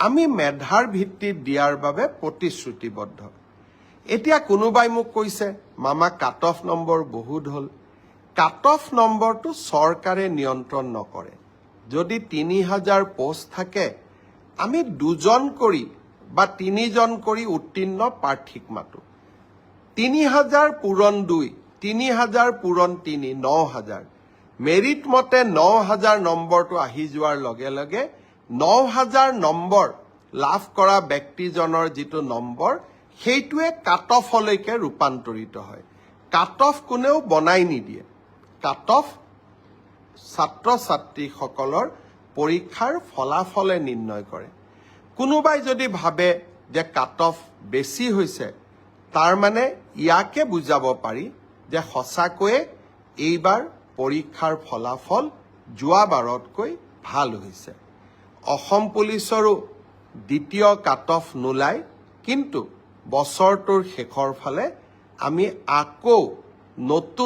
আমি মেধাৰ ভিত্তিত দিয়াৰ বাবে প্ৰতিশ্ৰুতিবদ্ধ। এতিয়া কোনোবাই মোক কৈছে মামা কাট অফ নম্বৰ বহুত হ'ল। কাট অফ নম্বৰটো চৰকাৰে নিয়ন্ত্ৰণ নকৰে। যদি ৩,০০০ পোষ্ট থাকে আমি ২জন কৰি বা ৩জন কৰি উত্তীৰ্ণ প্ৰাৰ্থীক মাতো। ৩,০০০ পূৰণ ২, ৩,০০০ পূৰণ ৩, ৯,০০০। মেৰিট মতে ৯,০০০ নম্বৰটো আহি যোৱাৰ লগে লগে ৯,০০০ নম্বৰ লাভ কৰা ব্যক্তিজনৰ যিটো নম্বৰ সেইটোৱে কাট অফলৈকে ৰূপান্তৰিত হয়। কাট অফ কোনেও বনাই নিদিয়ে। কাট অফ ছাত্ৰ ছাত্ৰীসকলৰ পৰীক্ষাৰ ফলাফলে নিৰ্ণয় কৰে। কোনোবাই যদি ভাবে যে কাট অফ বেছি হৈছে তাৰ মানে ইয়াকে বুজাব পাৰি যে সঁচাকৈয়ে এইবাৰ পৰীক্ষাৰ ফলাফল যোৱাবাৰতকৈ ভাল হৈছে। অসম পুলিচৰো দ্বিতীয় কাট অফ নোলায়, কিন্তু বছৰটোৰ শেষৰ ফালে আমি আকৌ নতুন